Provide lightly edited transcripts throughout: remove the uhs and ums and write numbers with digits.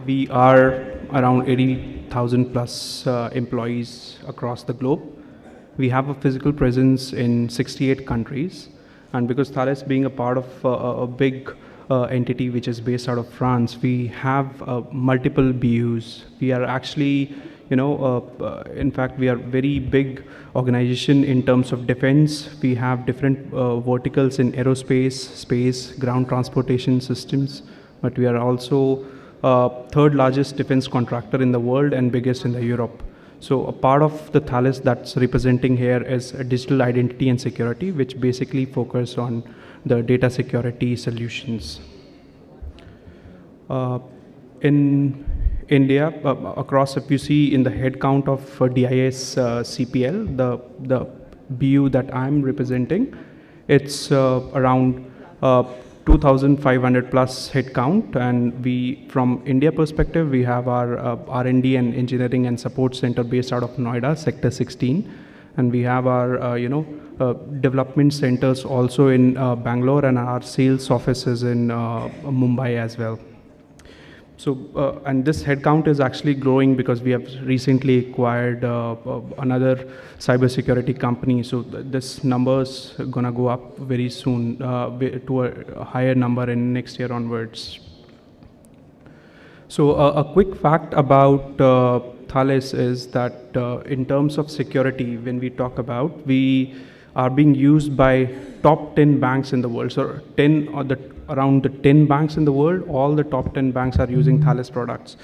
We are around 80,000 plus employees across the globe. We have a physical presence in 68 countries. And because Thales being a part of a big entity which is based out of France, we have multiple BUs. We are actually, in fact, we are very big organization in terms of defense. We have different verticals in aerospace, space, ground transportation systems, but we are also third largest defense contractor in the world and biggest in the Europe. So a part of the Thales that's representing here is a digital identity and security, which basically focus on the data security solutions. In India, across, if you see in the head count of DIS CPL, the BU that I'm representing, it's around 2,500 plus head count, and we, from India perspective, we have our R&D and engineering and support center based out of Noida, Sector 16, and we have our development centers also in Bangalore, and our sales offices in Mumbai as well. So, and this headcount is actually growing because we have recently acquired another cybersecurity company. So this number's gonna go up very soon to a higher number in next year onwards. So a quick fact about Thales is that in terms of security, when we talk about, we are being used by top 10 banks in the world. So 10 or around the 10 banks in the world, all the top 10 banks are using Thales products.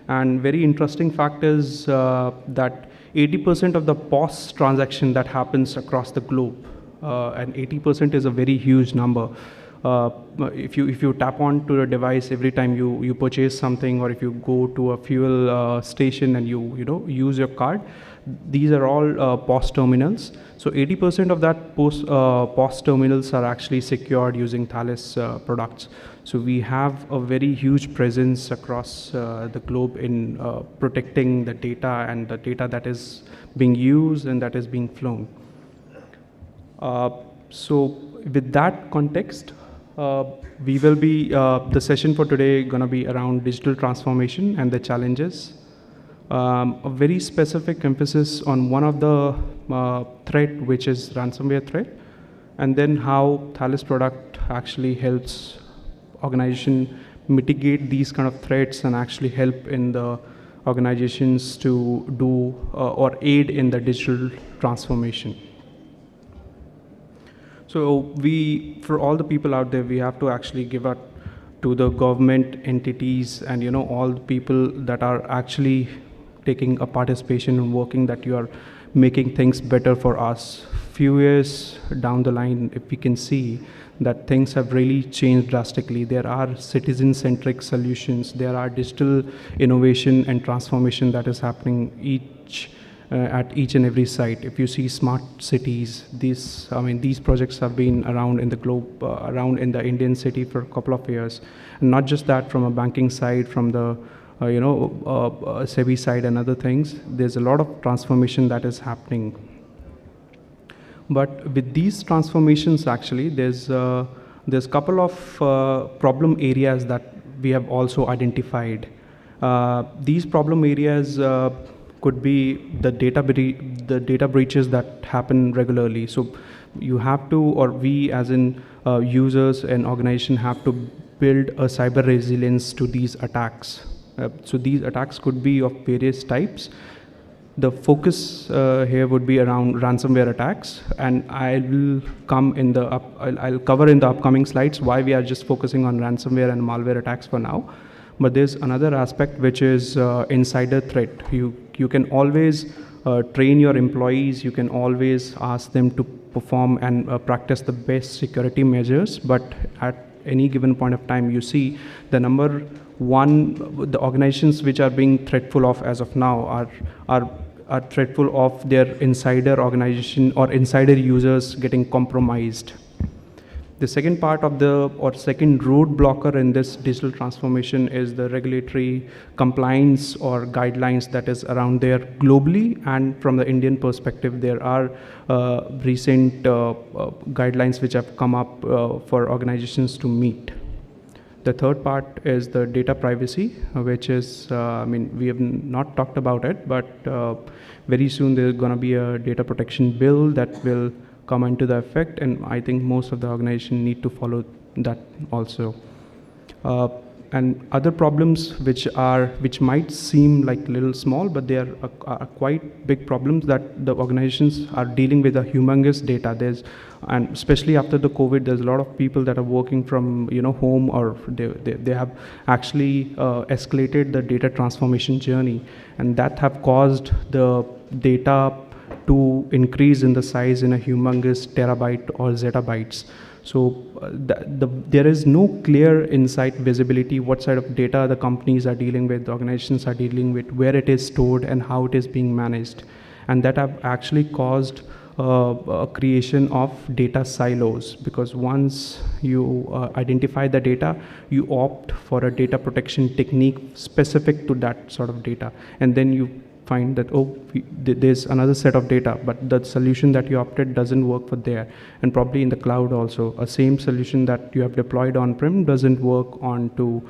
And very interesting fact is that 80% of the POS transaction that happens across the globe, and 80% is a very huge number. If you tap onto a device every time you purchase something, or if you go to a fuel station and you use your card, these are all POS terminals. So 80% of that POS terminals are actually secured using Thales products. So we have a very huge presence across the globe in protecting the data and the data that is being used and that is being flown. So with that context, we will be, the session for today gonna be around digital transformation and the challenges. A very specific emphasis on one of the threat, which is ransomware threat, and then how Thales product actually helps organization mitigate these kind of threats and actually help in the organizations to do or aid in the digital transformation. So for all the people out there, we have to actually give up to the government entities and all the people that are actually taking a participation in working, that you are making things better for us. Few years down the line, if we can see that things have really changed drastically. There are citizen-centric solutions. There are digital innovation and transformation that is happening at each and every site. If you see smart cities, these projects have been around in the globe, around in the Indian city for a couple of years. And not just that, from a banking side, from the SEBI side and other things, there's a lot of transformation that is happening. But with these transformations, actually, there's couple of problem areas that we have also identified. These problem areas could be the data breaches that happen regularly. So you have to, or we as in users and organization have to build a cyber resilience to these attacks. So these attacks could be of various types. The focus here would be around ransomware attacks, and I'll cover in the upcoming slides why we are just focusing on ransomware and malware attacks for now. But there's another aspect, which is insider threat. You can always train your employees. You can always ask them to perform and practice the best security measures. But at any given point of time, you see the number one, the organizations which are being threatful of as of now are threatful of their insider organization or insider users getting compromised. The second part of second roadblocker in this digital transformation is the regulatory compliance or guidelines that is around there globally, and from the Indian perspective, there are recent guidelines which have come up for organizations to meet. The third part is the data privacy, which is, I mean, we have not talked about it, but very soon there's going to be a data protection bill that will come into the effect, and I think most of the organization need to follow that also. And other problems which might seem like little small, but they are quite big problems that the organizations are dealing with a humongous data. And especially after the COVID, there's a lot of people that are working from home, or they have actually escalated the data transformation journey, and that have caused the data to increase in the size in a humongous terabyte or zettabytes. So there is no clear insight, visibility, what side of data the companies are dealing with, the organizations are dealing with, where it is stored and how it is being managed. And that have actually caused a creation of data silos, because once you identify the data, you opt for a data protection technique specific to that sort of data. And then you find that, there's another set of data, but the solution that you opted doesn't work for there. And probably in the cloud also, a same solution that you have deployed on-prem doesn't work onto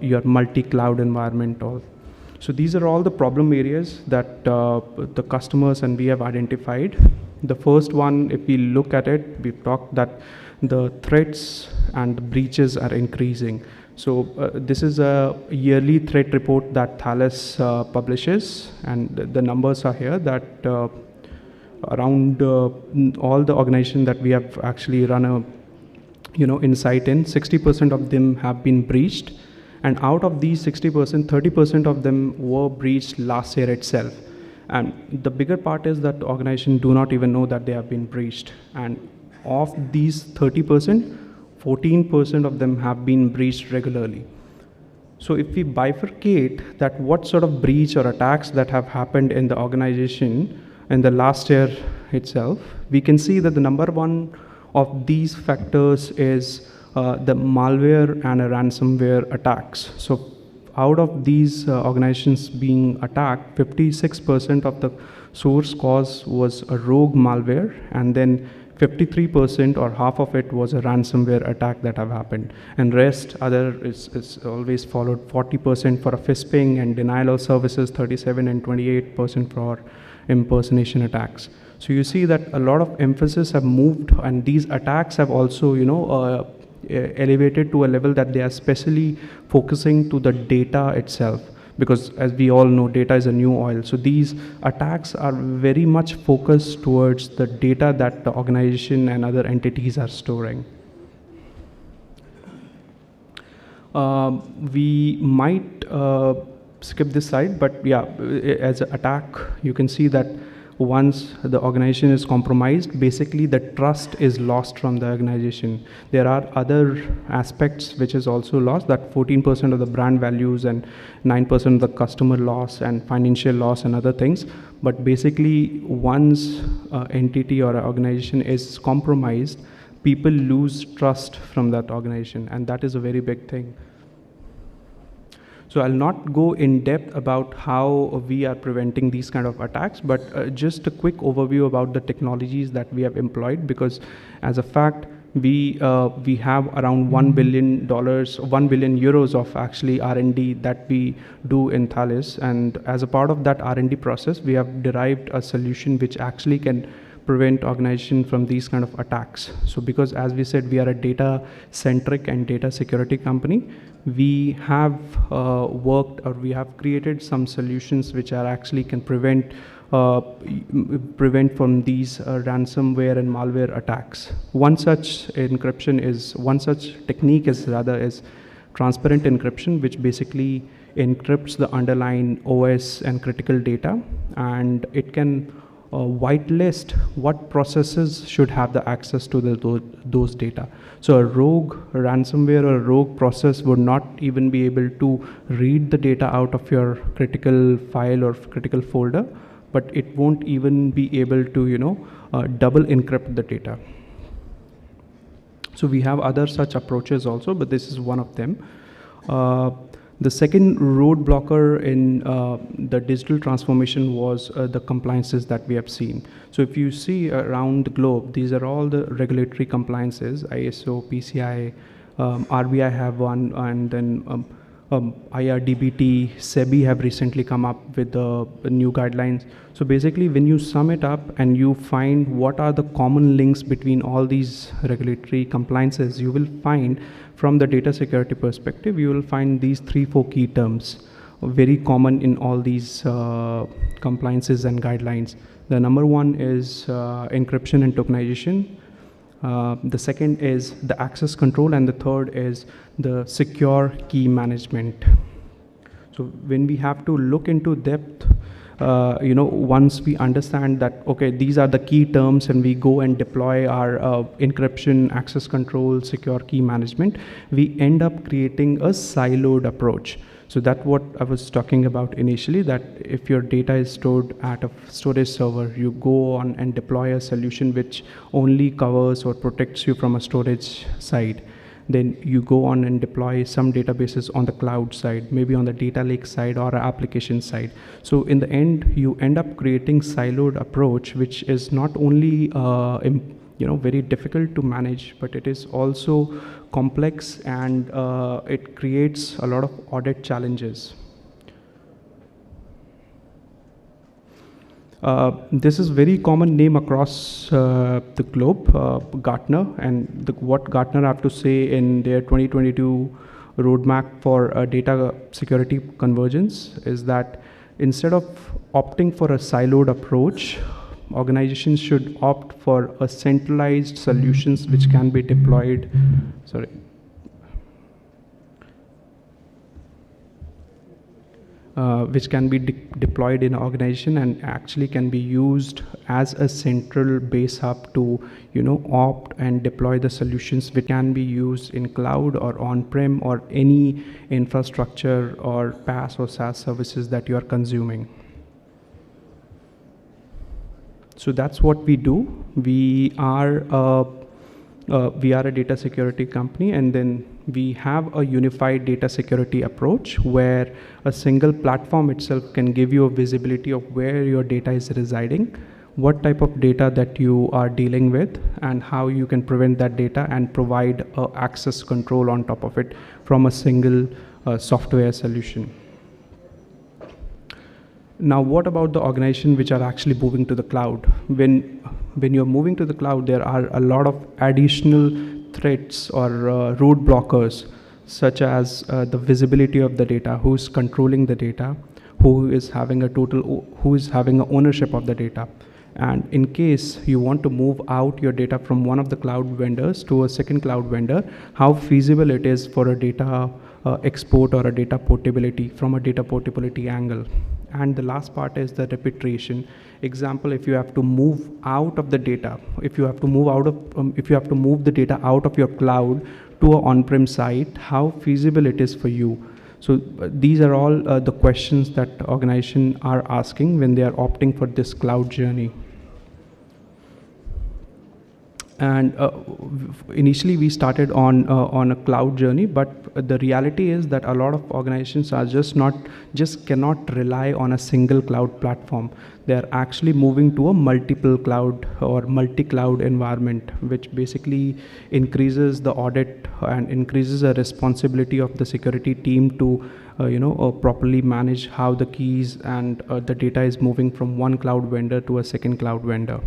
your multi-cloud environment. So these are all the problem areas that the customers and we have identified. The first one, if we look at it, we've talked that the threats and the breaches are increasing. So this is a yearly threat report that Thales publishes, and the numbers are here that around all the organizations that we have actually run a insight in, 60% of them have been breached, and out of these 60%, 30% of them were breached last year itself. And the bigger part is that the organization do not even know that they have been breached, and of these 30%, 14% of them have been breached regularly. So if we bifurcate that what sort of breach or attacks that have happened in the organization in the last year itself, we can see that the number one of these factors is the malware and ransomware attacks. So out of these organizations being attacked, 56% of the source cause was a rogue malware, and then 53% or half of it was a ransomware attack that have happened, and rest other is always followed. 40% for a phishing and denial of services, 37 and 28% for impersonation attacks. So you see that a lot of emphasis have moved, and these attacks have also elevated to a level that they are specially focusing to the data itself, because as we all know, data is a new oil. So these attacks are very much focused towards the data that the organization and other entities are storing. We might skip this slide, but yeah, as an attack, you can see that once the organization is compromised, basically the trust is lost from the organization. There are other aspects which is also lost, that 14% of the brand values and 9% of the customer loss and financial loss and other things. But basically, once an entity or an organization is compromised, people lose trust from that organization, and that is a very big thing. So I'll not go in depth about how we are preventing these kind of attacks, but just a quick overview about the technologies that we have employed, because as a fact, we have around $1 billion, 1 billion euros of actually R&D that we do in Thales, and as a part of that R&D process, we have derived a solution which actually can prevent organization from these kind of attacks. So because as we said, we are a data centric and data security company, we have worked, or we have created some solutions which are actually can prevent from these ransomware and malware attacks. One such technique is transparent encryption, which basically encrypts the underlying OS and critical data, and it can whitelist what processes should have the access to those data. So a rogue ransomware or a rogue process would not even be able to read the data out of your critical file or critical folder, but it won't even be able to double encrypt the data. So we have other such approaches also, but this is one of them. The second roadblocker in the digital transformation was the compliances that we have seen. So if you see around the globe, these are all the regulatory compliances, ISO, PCI, RBI have one, and then IRDBT, SEBI have recently come up with the new guidelines. So basically, when you sum it up and you find what are the common links between all these regulatory compliances, you will find from the data security perspective, you will find these 3-4 key terms very common in all these compliances and guidelines. The number one is encryption and tokenization. The second is the access control, and the third is the secure key management. So when we have to look into depth, once we understand that, okay, these are the key terms, and we go and deploy our encryption, access control, secure key management, we end up creating a siloed approach. So that's what I was talking about initially, that if your data is stored at a storage server, you go on and deploy a solution which only covers or protects you from a storage side. Then you go on and deploy some databases on the cloud side, maybe on the data lake side or application side. So in the end, you end up creating siloed approach, which is not only very difficult to manage, but it is also complex, and it creates a lot of audit challenges. This is very common name across the globe, Gartner, and what Gartner have to say in their 2022 roadmap for data security convergence is that instead of opting for a siloed approach, organizations should opt for a centralized solutions which can be deployed. Which can be deployed in an organization and actually can be used as a central base hub to opt and deploy the solutions which can be used in cloud or on-prem or any infrastructure or PaaS or SaaS services that you are consuming. So that's what we do. We are a data security company, and then we have a unified data security approach where a single platform itself can give you a visibility of where your data is residing, what type of data that you are dealing with, and how you can prevent that data and provide access control on top of it from a single software solution. Now, what about the organization which are actually moving to the cloud? When you're moving to the cloud, there are a lot of additional threats or roadblockers, such as the visibility of the data, who's controlling the data, who is having a ownership of the data. And in case you want to move out your data from one of the cloud vendors to a second cloud vendor, how feasible it is for a data export or a data portability from a data portability angle. And the last part is the repatriation. Example, if you have to move out of the data, if you have to move the data out of your cloud to an on-prem site, how feasible it is for you. So these are all the questions that organizations are asking when they are opting for this cloud journey. And initially we started on a cloud journey, but the reality is that a lot of organizations are just cannot rely on a single cloud platform. They are actually moving to a multiple cloud or multi-cloud environment, which basically increases the audit and increases the responsibility of the security team to properly manage how the keys and the data is moving from one cloud vendor to a second cloud vendor.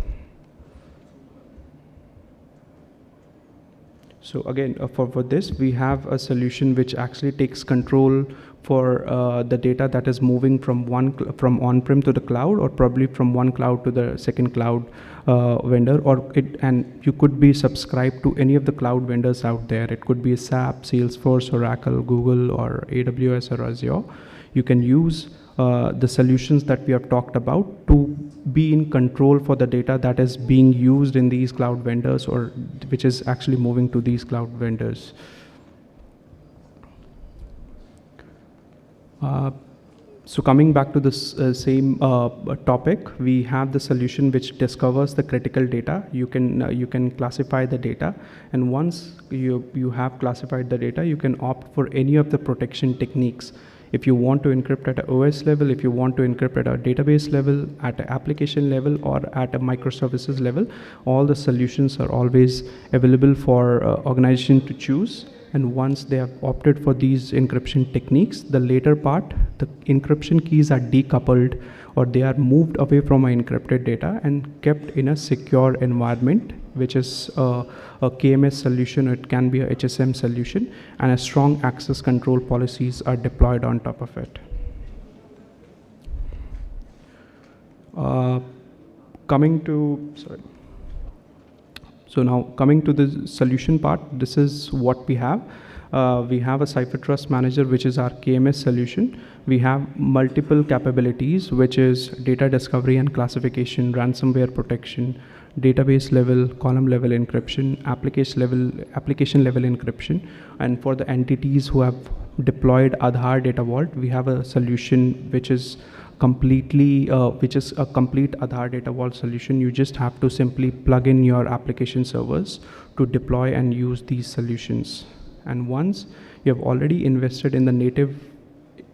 So again, for this, we have a solution which actually takes control for the data that is moving from on-prem to the cloud, or probably from one cloud to the second cloud vendor, and you could be subscribed to any of the cloud vendors out there. It could be SAP, Salesforce, Oracle, Google, or AWS or Azure. You can use the solutions that we have talked about to be in control for the data that is being used in these cloud vendors, or which is actually moving to these cloud vendors. So coming back to this same topic, we have the solution which discovers the critical data. You can classify the data, and once you have classified the data, you can opt for any of the protection techniques. If you want to encrypt at an OS level, if you want to encrypt at a database level, at an application level, or at a microservices level, all the solutions are always available for organization to choose. And once they have opted for these encryption techniques, the later part, the encryption keys are decoupled, or they are moved away from our encrypted data and kept in a secure environment, which is a KMS solution, or it can be a HSM solution, and a strong access control policies are deployed on top of it. So now coming to the solution part, this is what we have. We have a Cipher Trust Manager, which is our KMS solution. We have multiple capabilities, which is data discovery and classification, ransomware protection, database level, column level encryption, application level encryption. And for the entities who have deployed Aadhaar Data Vault, we have a solution which is a complete Aadhaar Data Vault solution. You just have to simply plug in your application servers to deploy and use these solutions. And once you have already invested in the native,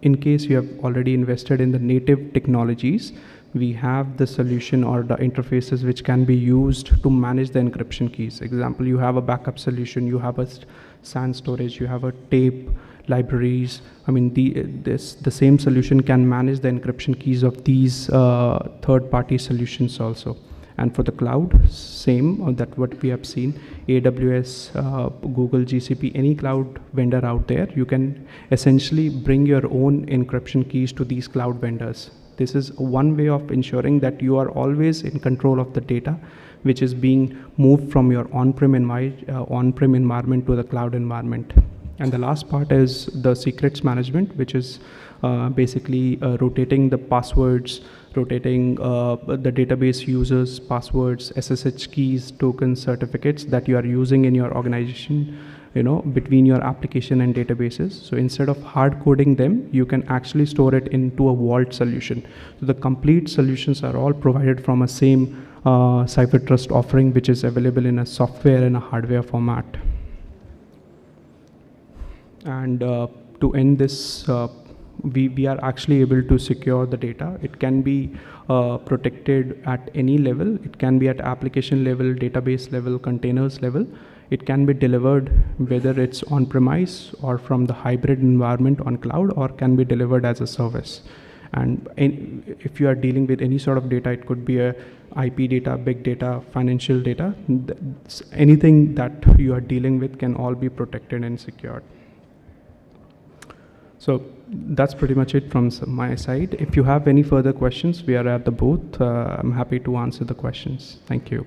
in case you have already invested in the native technologies, we have the solution or the interfaces which can be used to manage the encryption keys. Example, you have a backup solution, you have a SAN storage, you have a tape, libraries. I mean, the same solution can manage the encryption keys of these third-party solutions also. And for the cloud, same, that what we have seen, AWS, Google, GCP, any cloud vendor out there, you can essentially bring your own encryption keys to these cloud vendors. This is one way of ensuring that you are always in control of the data, which is being moved from your on-prem environment to the cloud environment. And the last part is the secrets management, which is basically rotating the passwords, rotating the database users' passwords, SSH keys, tokens, certificates that you are using in your organization, between your application and databases. So instead of hard coding them, you can actually store it into a vault solution. So the complete solutions are all provided from a same Cipher Trust offering, which is available in a software and a hardware format. And to end this, we are actually able to secure the data. It can be protected at any level. It can be at application level, database level, containers level. It can be delivered whether it's on-premise or from the hybrid environment on cloud, or can be delivered as a service. And if you are dealing with any sort of data, it could be a IP data, big data, financial data, anything that you are dealing with can all be protected and secured. So that's pretty much it from my side. If you have any further questions, we are at the booth. I'm happy to answer the questions. Thank you.